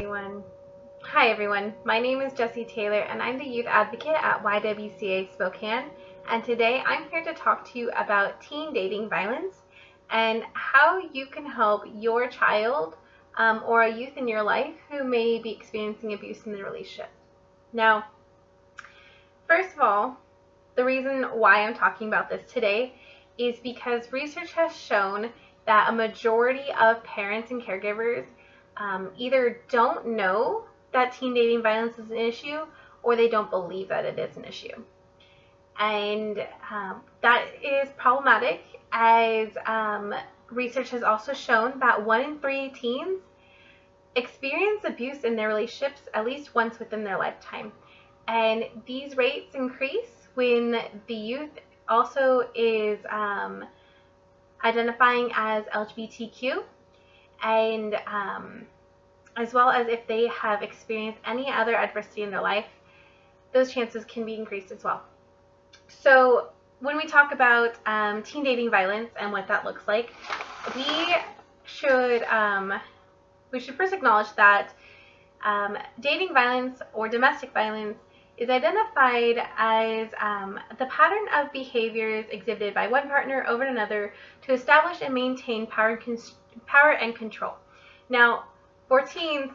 everyone. Hi everyone, my name is Jessie Taylor and I'm the youth advocate at YWCA Spokane, and today I'm here to talk to you about teen dating violence and how you can help your child or a youth in your life who may be experiencing abuse in the relationship. Now, first of all, the reason why I'm talking about this today is because research has shown that a majority of parents and caregivers either don't know that teen dating violence is an issue or they don't believe that it is an issue. And that is problematic, as research has also shown that 1 in 3 teens experience abuse in their relationships at least once within their lifetime. And these rates increase when the youth also is identifying as LGBTQ, and as well as if they have experienced any other adversity in their life, those chances can be increased as well. So when we talk about teen dating violence and what that looks like, we should first acknowledge that dating violence or domestic violence is identified as the pattern of behaviors exhibited by one partner over another to establish and maintain power and control. Now, for teens,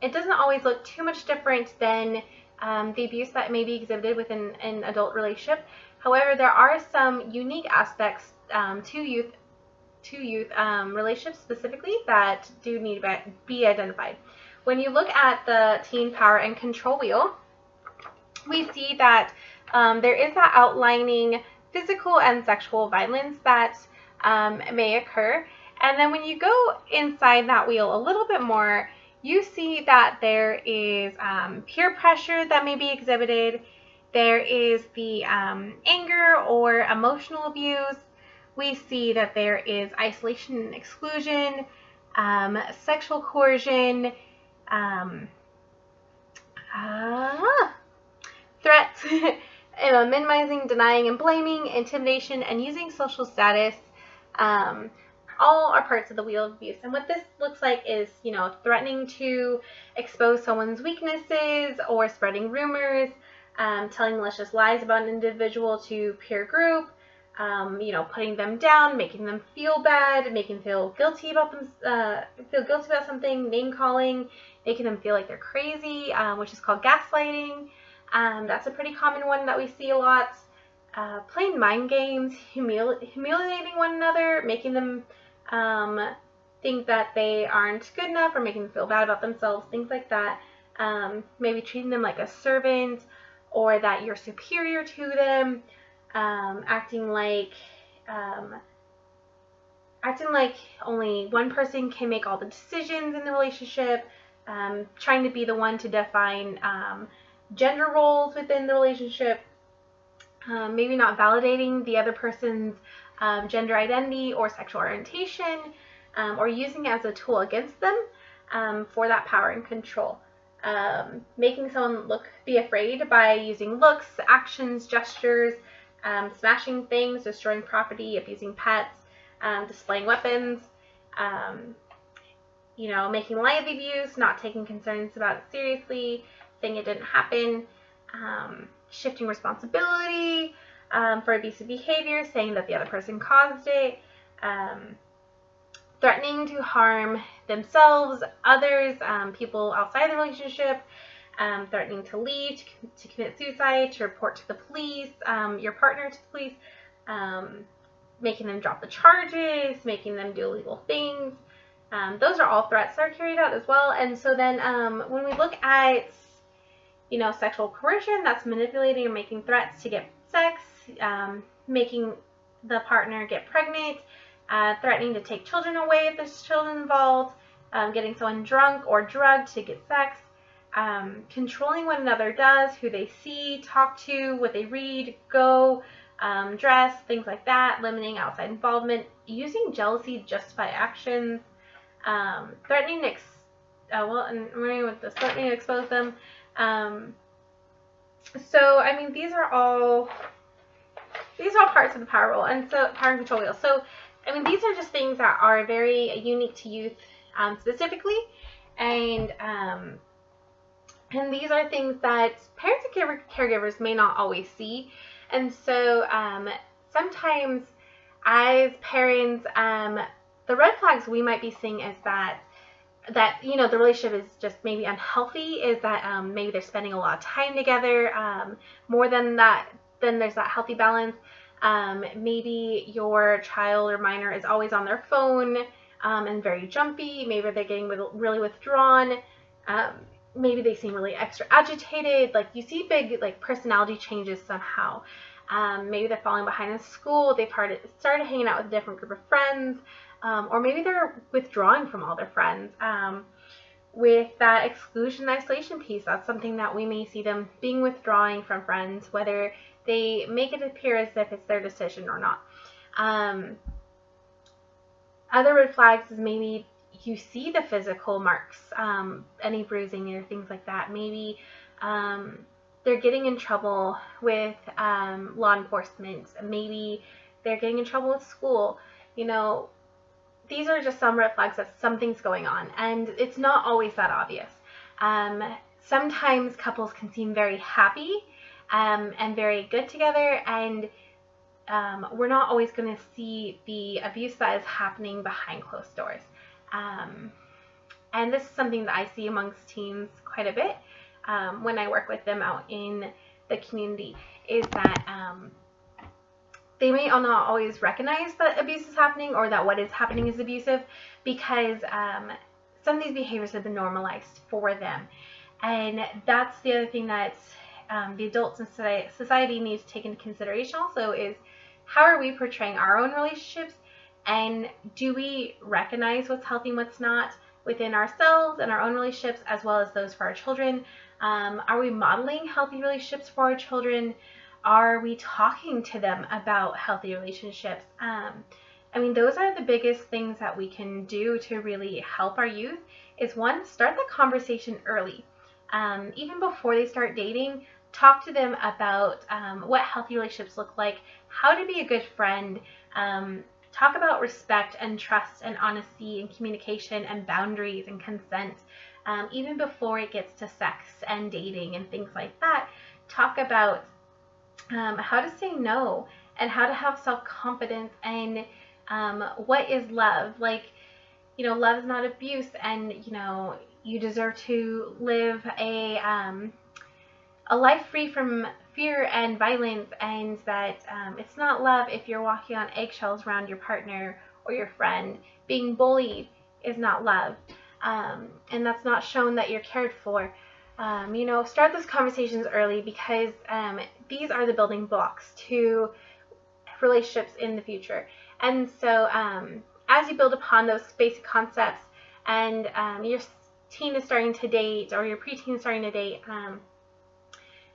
it doesn't always look too much different than the abuse that may be exhibited within an adult relationship. However, there are some unique aspects to youth relationships specifically that do need to be identified. When you look at the teen power and control wheel, we see that there is that outlining physical and sexual violence that may occur. And then when you go inside that wheel a little bit more, you see that there is peer pressure that may be exhibited. There is the anger or emotional abuse. We see that there is isolation and exclusion, sexual coercion, threats, minimizing, denying, and blaming, intimidation, and using social status. All are parts of the wheel of abuse. And what this looks like is, threatening to expose someone's weaknesses or spreading rumors, telling malicious lies about an individual to peer group, putting them down, making them feel bad, making them feel guilty about something, name calling, making them feel like they're crazy, which is called gaslighting. That's a pretty common one that we see a lot. Playing mind games, humiliating one another, making them think that they aren't good enough or making them feel bad about themselves, things like that. Maybe treating them like a servant or that you're superior to them, acting like only one person can make all the decisions in the relationship, trying to be the one to define gender roles within the relationship, maybe not validating the other person's gender identity or sexual orientation, or using it as a tool against them for that power and control. Making someone be afraid by using looks, actions, gestures, smashing things, destroying property, abusing pets, displaying weapons, making light of the abuse, not taking concerns about it seriously, saying it didn't happen, shifting responsibility for abusive behavior, saying that the other person caused it, threatening to harm themselves, others, people outside the relationship, threatening to leave, to commit suicide, to report to the police, your partner to the police, making them drop the charges, making them do illegal things. Those are all threats that are carried out as well. And so then when we look at sexual coercion, that's manipulating or making threats to get sex, making the partner get pregnant, threatening to take children away if there's children involved, getting someone drunk or drugged to get sex, controlling what another does, who they see, talk to, what they read, go, dress, things like that, limiting outside involvement, using jealousy to justify actions, threatening to threatening to expose them. These are all parts of the power wheel, and so power and control wheel. So, these are just things that are very unique to youth specifically, And these are things that parents and caregivers may not always see. And so sometimes as parents, the red flags we might be seeing is that the relationship is just maybe unhealthy, is that maybe they're spending a lot of time together, more than that, then there's that healthy balance. Maybe your child or minor is always on their phone, and very jumpy. Maybe they're getting really withdrawn. Maybe they seem really extra agitated. Like, you see big personality changes somehow. Maybe they're falling behind in school. They've started hanging out with a different group of friends. Or maybe they're withdrawing from all their friends. With that exclusion and isolation piece, that's something that we may see them withdrawing from friends, whether they make it appear as if it's their decision or not. Other red flags is maybe you see the physical marks, any bruising or things like that. Maybe they're getting in trouble with law enforcement. Maybe they're getting in trouble with school. These are just some red flags that something's going on, and it's not always that obvious. Sometimes couples can seem very happy and very good together, and we're not always going to see the abuse that is happening behind closed doors. And this is something that I see amongst teens quite a bit when I work with them out in the community, is that they may not always recognize that abuse is happening, or that what is happening is abusive, because some of these behaviors have been normalized for them. And that's the other thing that the adults in society needs to take into consideration also, is how are we portraying our own relationships, and do we recognize what's healthy and what's not within ourselves and our own relationships, as well as those for our children? Are we modeling healthy relationships for our children? Are we talking to them about healthy relationships? Those are the biggest things that we can do to really help our youth, is one, start the conversation early. Even before they start dating, talk to them about what healthy relationships look like, how to be a good friend, talk about respect and trust and honesty and communication and boundaries and consent. Even before it gets to sex and dating and things like that, talk about how to say no, and how to have self-confidence, and what is love. Love is not abuse, and you deserve to live a life free from fear and violence, and that it's not love if you're walking on eggshells around your partner or your friend. Being bullied is not love, and that's not shown that you're cared for. Start those conversations early, because these are the building blocks to relationships in the future. And so as you build upon those basic concepts, and your teen is starting to date, or your preteen is starting to date,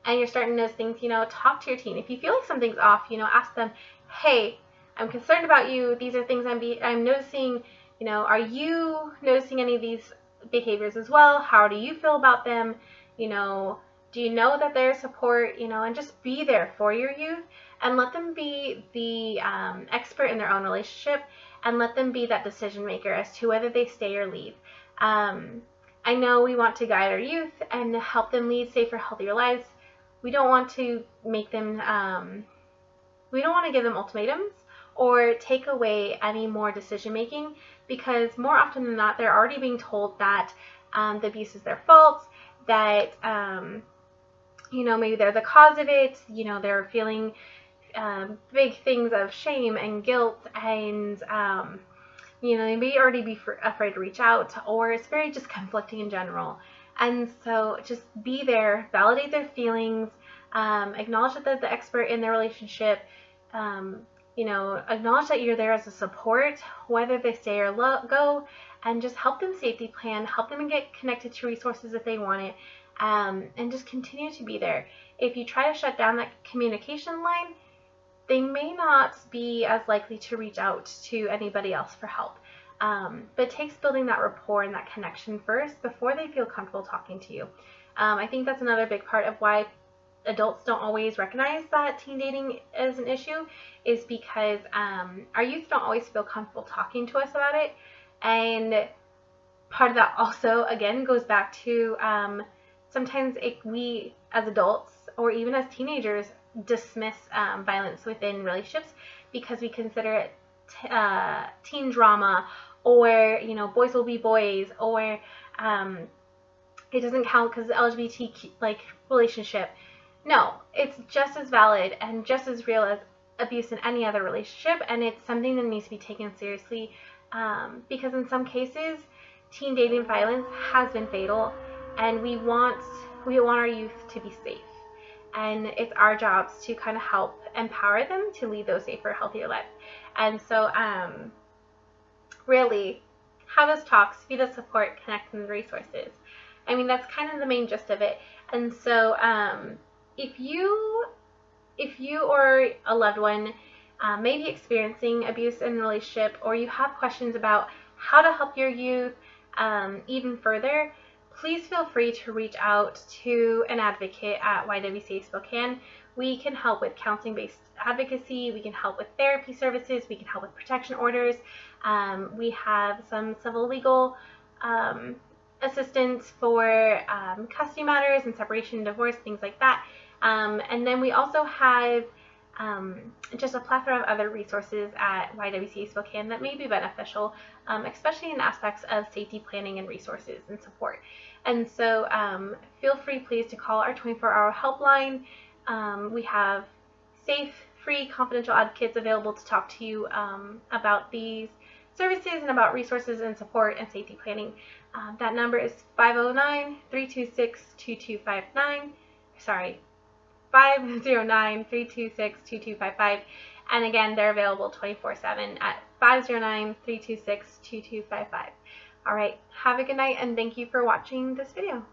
and you're starting to notice things, talk to your teen. If you feel like something's off, ask them, hey, I'm concerned about you. These are things I'm noticing. Are you noticing any of these behaviors as well? How do you feel about them? Do you know that they're support? And just be there for your youth, and let them be the expert in their own relationship, and let them be that decision maker as to whether they stay or leave. I know we want to guide our youth and help them lead safer, healthier lives. We don't want to make them, we don't want to give them ultimatums or take away any more decision making, because more often than not, they're already being told that the abuse is their fault, that maybe they're the cause of it. They're feeling big things of shame and guilt, and they may already be afraid to reach out, or it's very just conflicting in general. And so just be there, validate their feelings, acknowledge that they're the expert in their relationship, acknowledge that you're there as a support, whether they stay or go, and just help them safety plan, help them get connected to resources if they want it, and just continue to be there. If you try to shut down that communication line, they may not be as likely to reach out to anybody else for help. But it takes building that rapport and that connection first before they feel comfortable talking to you. I think that's another big part of why adults don't always recognize that teen dating is an issue, is because our youth don't always feel comfortable talking to us about it. And part of that also, again, goes back to sometimes we as adults or even as teenagers dismiss violence within relationships because we consider it teen drama, or boys will be boys, or it doesn't count because the LGBT relationship. No, it's just as valid and just as real as abuse in any other relationship, and it's something that needs to be taken seriously because in some cases, teen dating violence has been fatal, and we want our youth to be safe, and it's our jobs to kind of help empower them to lead those safer, healthier lives. And so, really, have those talks, be the support, connect, and the resources. I mean, that's kind of the main gist of it. And so, if you or a loved one may be experiencing abuse in a relationship, or you have questions about how to help your youth even further, please feel free to reach out to an advocate at YWCA Spokane. We can help with counseling-based advocacy, we can help with therapy services, we can help with protection orders. We have some civil legal assistance for custody matters and separation and divorce, things like that. And then we also have just a plethora of other resources at YWCA Spokane that may be beneficial, especially in aspects of safety planning and resources and support. And so feel free, please, to call our 24-hour helpline. We have safe, free, confidential advocates available to talk to you about these services and about resources and support and safety planning. That number is 509-326-2259. Sorry, 509-326-2255. And again, they're available 24/7 at 509-326-2255. All right, have a good night, and thank you for watching this video.